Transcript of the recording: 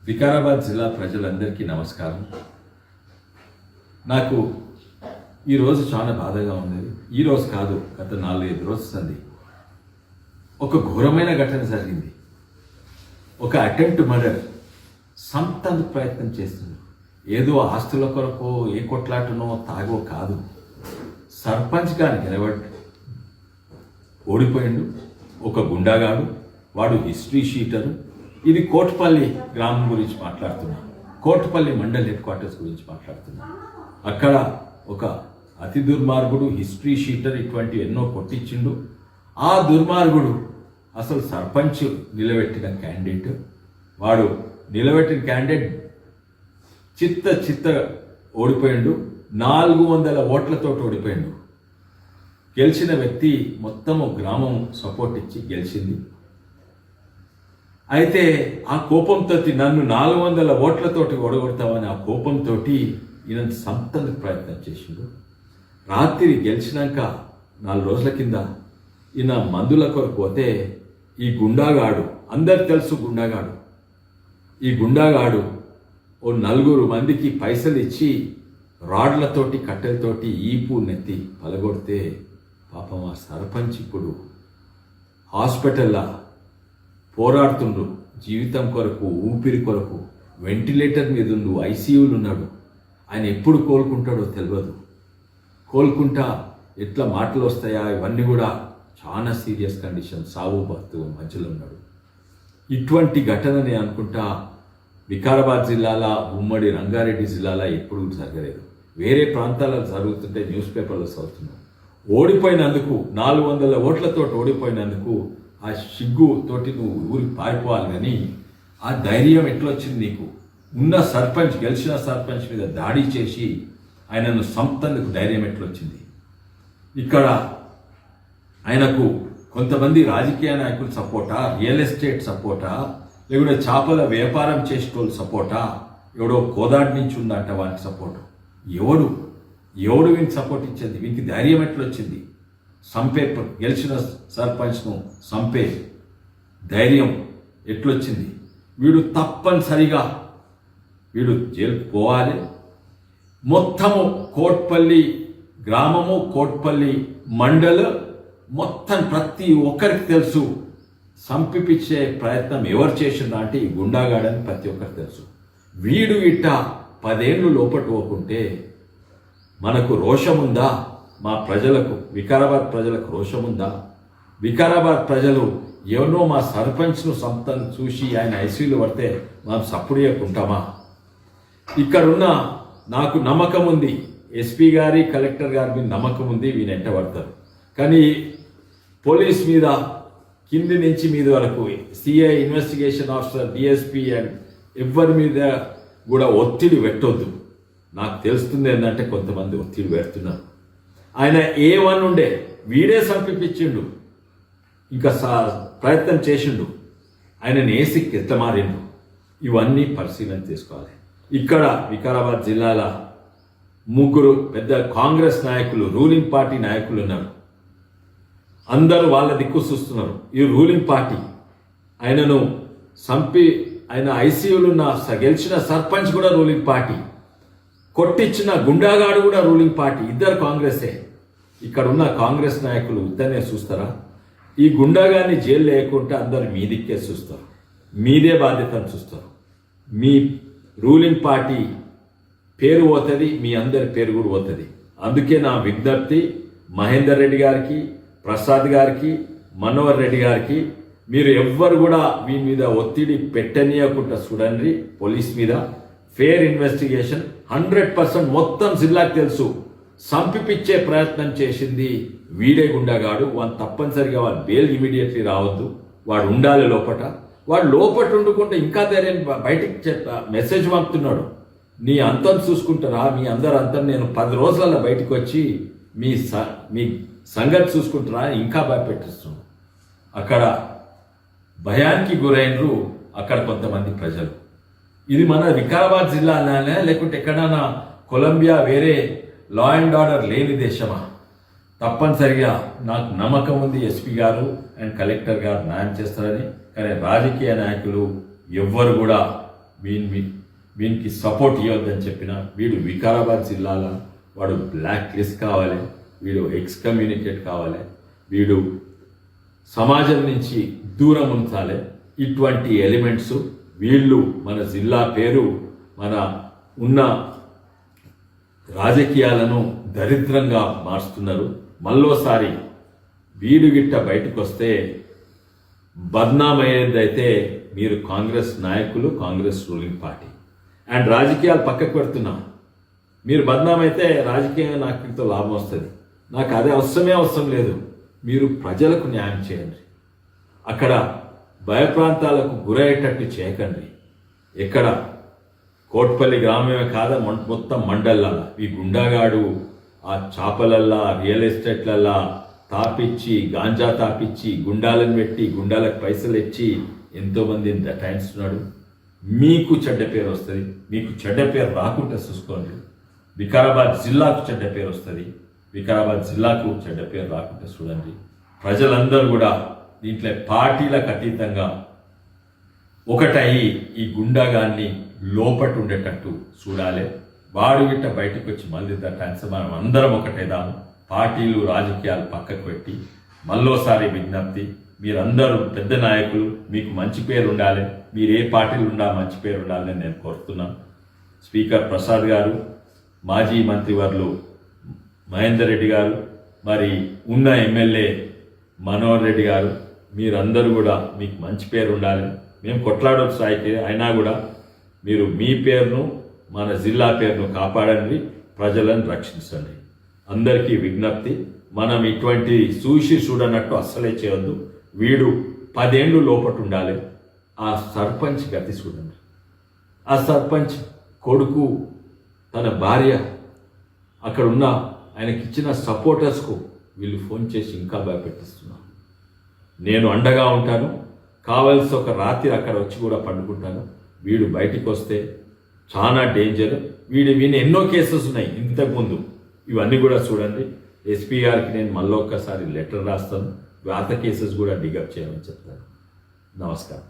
వికారాబాద్ జిల్లా ప్రజలందరికీ నమస్కారం. నాకు ఈరోజు చాలా బాధగా ఉంది. ఈరోజు కాదు, గత 4-5 రోజులు ఒక ఘోరమైన ఘటన జరిగింది. ఒక అటెంప్ట్ మర్డర్, సంతందుకు ప్రయత్నం చేస్తుంది. ఏదో ఆస్తుల కొరకో ఏ కొట్లాటనో తాగో కాదు. సర్పంచ్గా నిలబడి ఓడిపోయిండు ఒక గుండాగాడు. వాడు హిస్టరీ షీటరు. ఇది కోట్పల్లి గ్రామం గురించి మాట్లాడుతున్నా, కోట్పల్లి మండల్ హెడ్ క్వార్టర్స్ గురించి మాట్లాడుతున్నా. అక్కడ ఒక అతి దుర్మార్గుడు, హిస్టరీ షీటర్, ఇటువంటి ఎన్నో కొట్టించిండు. ఆ దుర్మార్గుడు అసలు సర్పంచ్ నిలబెట్టిన క్యాండిడేట్. వాడు నిలబెట్టిన క్యాండిడేట్ చిత్త ఓడిపోయిండు. 400 ఓట్లతో ఓడిపోయిండు. గెలిచిన వ్యక్తి మొత్తము గ్రామం సపోర్ట్ ఇచ్చి గెలిచింది. అయితే ఆ కోపంతో నన్ను 400 ఓట్లతోటి ఓడగొడతామని ఆ కోపంతో ఈయన సంతందుకు ప్రయత్నం చేసిండు. రాత్రి గెలిచినాక 4 రోజుల కింద ఈయన మందుల కొరకు పోతే ఈ గుండాగాడు, అందరు తెలుసు గుండాగాడు, ఈ గుండాగాడు ఓ 4 మందికి పైసలు ఇచ్చి రాడ్లతోటి కట్టెలతోటి ఈపు నెత్తి పలగొడితే పాపం ఆ సర్పంచ్ ఇప్పుడు హాస్పిటల్లో పోరాడుతుండ్రు. జీవితం కొరకు, ఊపిరి కొరకు, వెంటిలేటర్ మీద ఉండు, ఐసీయూలు ఉన్నాడు. ఆయన ఎప్పుడు కోలుకుంటాడో తెలియదు. కోలుకుంటా ఎట్లా మాటలు వస్తాయా, ఇవన్నీ కూడా చాలా సీరియస్ కండిషన్, సావు బతు మధ్యలో ఉన్నాడు. ఇటువంటి ఘటనని అనుకుంటా వికారాబాద్ జిల్లాలో, ఉమ్మడి రంగారెడ్డి జిల్లాలో ఎప్పుడు జరగలేదు. వేరే ప్రాంతాల్లో జరుగుతుంటే న్యూస్ పేపర్లో చదువుతున్నాం. ఓడిపోయినందుకు 400 ఓట్లతో ఓడిపోయినందుకు ఆ సిగ్గుతోటి నువ్వు ఊరికి పారిపోవాలి. కానీ ఆ ధైర్యం ఎట్లొచ్చింది నీకు? ఉన్న సర్పంచ్, గెలిచిన సర్పంచ్ మీద దాడి చేసి ఆయనను సంతందుకు ధైర్యం ఎట్లొచ్చింది? ఇక్కడ ఆయనకు కొంతమంది రాజకీయ నాయకులు సపోర్టా, రియల్ ఎస్టేట్ సపోర్టా, లేకుంటే చేపల వ్యాపారం చేసేటోళ్ళు సపోర్టా, ఎవడో కోదాడి నుంచి ఉందంట వానికి సపోర్టు. ఎవడు వీనికి సపోర్ట్ ఇచ్చేది? వీనికి ధైర్యం ఎట్లొచ్చింది? గెలిచిన సర్పంచ్ను సంపే ధైర్యం ఎట్లొచ్చింది? వీడు తప్పనిసరిగా జైలుకు పోవాలి. మొత్తము కోట్పల్లి గ్రామము, కోట్పల్లి మండల్ మొత్తం ప్రతి ఒక్కరికి తెలుసు. సంపిపించే ప్రయత్నం ఎవరు చేసిండ్రా అంటే ఈ గుండాగాడని ప్రతి ఒక్కరికి తెలుసు. వీడు ఇట్ట 10 ఏళ్ళు లోపట్టు పోకుంటే మనకు రోషం ఉందా? మా ప్రజలకు, వికారాబాద్ ప్రజలకు రోషం ఉందా? వికారాబాద్ ప్రజలు ఎవరో మా సర్పంచ్ను సంతం చూసి ఆయన ఐసీయూలో పడితే మనం సప్పుడు చేయకుంటామా? ఇక్కడున్న నాకు నమ్మకం ఉంది, ఎస్పీ గారి, కలెక్టర్ గారి మీద నమ్మకం ఉంది, వీని వెంట పడతారు. కానీ పోలీస్ మీద కింది నుంచి మీద వరకు, CI, investigation officer, DSP and ఎవరి మీద కూడా ఒత్తిడి పెట్టొద్దు. నాకు తెలుస్తుంది ఏంటంటే కొంతమంది ఒత్తిడి పెడుతున్నారు. ఆయన A1 ఉండే, వీడే సంపిపించిండు, ఇంకా ప్రయత్నం చేసిండు, ఆయనని ఏసీకి ఎట్లా మారిండు, ఇవన్నీ పరిశీలన చేసుకోవాలి. ఇక్కడ వికారాబాద్ జిల్లాల 3 పెద్ద కాంగ్రెస్ నాయకులు, రూలింగ్ పార్టీ నాయకులు ఉన్నారు. అందరూ వాళ్ళ దిక్కు చూస్తున్నారు. ఈ రూలింగ్ పార్టీ ఆయనను ఆయన ఐసీయూలో ఉన్న గెలిచిన సర్పంచ్ కూడా రూలింగ్ పార్టీ, కొట్టించిన గుండాగాడు కూడా రూలింగ్ పార్టీ, ఇద్దరు కాంగ్రెసే. ఇక్కడ ఉన్న కాంగ్రెస్ నాయకులు ఇద్దరినే చూస్తారా? ఈ గుండాగాన్ని జైలు లేకుంటే అందరు మీ దిక్కే చూస్తారు, మీదే బాధ్యతను చూస్తారు. మీ రూలింగ్ పార్టీ పేరు పోతుంది, మీ అందరి పేరు కూడా పోతుంది. అందుకే నా విజ్ఞప్తి మహేందర్ రెడ్డి గారికి, ప్రసాద్ గారికి, మనోహర్ రెడ్డి గారికి, మీరు ఎవ్వరు కూడా మీ మీద ఒత్తిడి పెట్టనీయకుండా చూడండి. పోలీస్ మీద ఫేర్ ఇన్వెస్టిగేషన్ 100% మొత్తం జిల్లాకు తెలుసు. సంపిపించే ప్రయత్నం చేసింది వీడే గుండాగాడు. వాడు తప్పనిసరిగా వాడు బెయిల్ ఇమీడియట్లీ రావద్దు, వాడు ఉండాలి లోపట. వాడు లోపట ఉండుకుంటే ఇంకా ధైర్యం బయటికి మెసేజ్ పంపుతున్నాడు, నీ అంతం చూసుకుంటారా, మీ అందరు అంతం నేను 10 రోజులలో బయటకు వచ్చి మీ సంగతి చూసుకుంటారా, ఇంకా భయపెట్టిస్తున్నాడు. అక్కడ భయానికి గురైనరు అక్కడ కొంతమంది ప్రజలు. ఇది మన వికారాబాద్ జిల్లాలోనే లేకుంటే ఎక్కడైనా కొలంబియా, వేరే లా అండ్ ఆర్డర్ లేని దేశమా? తప్పనిసరిగా నాకు నమ్మకం ఉంది ఎస్పీ గారు అండ్ కలెక్టర్ గారు న్యాయం చేస్తారని. కానీ రాజకీయ నాయకులు ఎవ్వరు కూడా వీనికి సపోర్ట్ ఇవ్వద్దని చెప్పిన వీడు వికారాబాద్ జిల్లాలో వాడు బ్లాక్ లిస్ట్ కావాలి, వీడు ఎక్స్కమ్యూనికేట్ కావాలి, వీడు సమాజం నుంచి దూరం ఉంచాలి. ఇటువంటి ఎలిమెంట్స్ వీళ్ళు మన జిల్లా పేరు, మన ఉన్న రాజకీయాలను దరిద్రంగా మార్చుతున్నారు. మళ్ళోసారి వీడు గిట్ట బయటకు వస్తే బద్నామయ్యేదైతే మీరు కాంగ్రెస్ నాయకులు, కాంగ్రెస్ రూలింగ్ పార్టీ అండ్ రాజకీయాలు పక్కకు పెడుతున్నాం. మీరు బద్నామైతే రాజకీయంగా నాకు ఇంతో లాభం వస్తుంది. నాకు అదే అవసరం లేదు. మీరు ప్రజలకు న్యాయం చేయండి. అక్కడ భయప్రాంతాలకు గురయ్యేటట్టు చేయకండి. ఎక్కడ కోట్పల్లి గ్రామమే కాదా మొత్తం మండలాల ఈ గుండాగాడు ఆ చాపలల్లా రియల్ ఎస్టేట్లల్లా తాపిచ్చి గాంజా తాపిచ్చి గుండాలను పెట్టి గుండాలకు పైసలు ఇచ్చి ఎంతోమందిని దటాయిస్తున్నాడు. మీకు చెడ్డ పేరు వస్తుంది. మీకు చెడ్డ పేరు రాకుండా చూసుకోండి. వికారాబాద్ జిల్లాకు చెడ్డ పేరు వస్తుంది. వికారాబాద్ జిల్లాకు చెడ్డ పేరు రాకుండా చూడండి. ప్రజలందరూ కూడా దీంట్లో పార్టీలకు అతీతంగా ఒకటయి ఈ గుండాగాన్ని లోపట ఉండేటట్టు చూడాలి. వాడు గిట్ట బయటకు వచ్చి మళ్ళీ దట్టాన్స మనం అందరం ఒకటేదాము. పార్టీలు రాజకీయాలు పక్కకు పెట్టి మళ్ళోసారి విజ్ఞప్తి, మీరందరూ పెద్ద నాయకులు, మీకు మంచి పేరు ఉండాలి. మీరు ఏ పార్టీలు ఉండా మంచి పేరు ఉండాలని నేను కోరుతున్నాను. స్పీకర్ ప్రసాద్ గారు, మాజీ మంత్రివర్యులు మహేందర్ రెడ్డి గారు, మరి ఉన్న ఎమ్మెల్యే మనోహర్ రెడ్డి గారు, మీరందరూ కూడా మీకు మంచి పేరు ఉండాలి. మేము కొట్లాడే స్థాయికి అయినా కూడా మీరు మీ పేరును, మన జిల్లా పేరును కాపాడండి, ప్రజలను రక్షించండి. అందరికీ విజ్ఞప్తి, మనం ఇటువంటి చూడనట్టు అస్సలే చేయొద్దు. వీడు 10 ఏళ్ళు లోపట ఉండాలి. ఆ సర్పంచ్ గతి చూడండి. ఆ సర్పంచ్ కొడుకు, తన భార్య, అక్కడ ఉన్న ఆయనకి ఇచ్చిన సపోర్టర్స్కు వీళ్ళు ఫోన్ చేసి ఇంకా భయపెట్టిస్తున్నారు. నేను అండగా ఉంటాను, కావలసి ఒక రాత్రి అక్కడ వచ్చి కూడా పండుకుంటాను. వీడు బయటికి వస్తే చాలా డేంజర్. వీని ఎన్నో కేసెస్ ఉన్నాయి ఇంతకుముందు, ఇవన్నీ కూడా చూడండి. ఎస్పీ గారికి నేను మళ్ళీ ఒక్కసారి లెటర్ రాస్తాను. పాత కేసెస్ కూడా డిగప్ చేయమని చెప్తాను. నమస్కారం.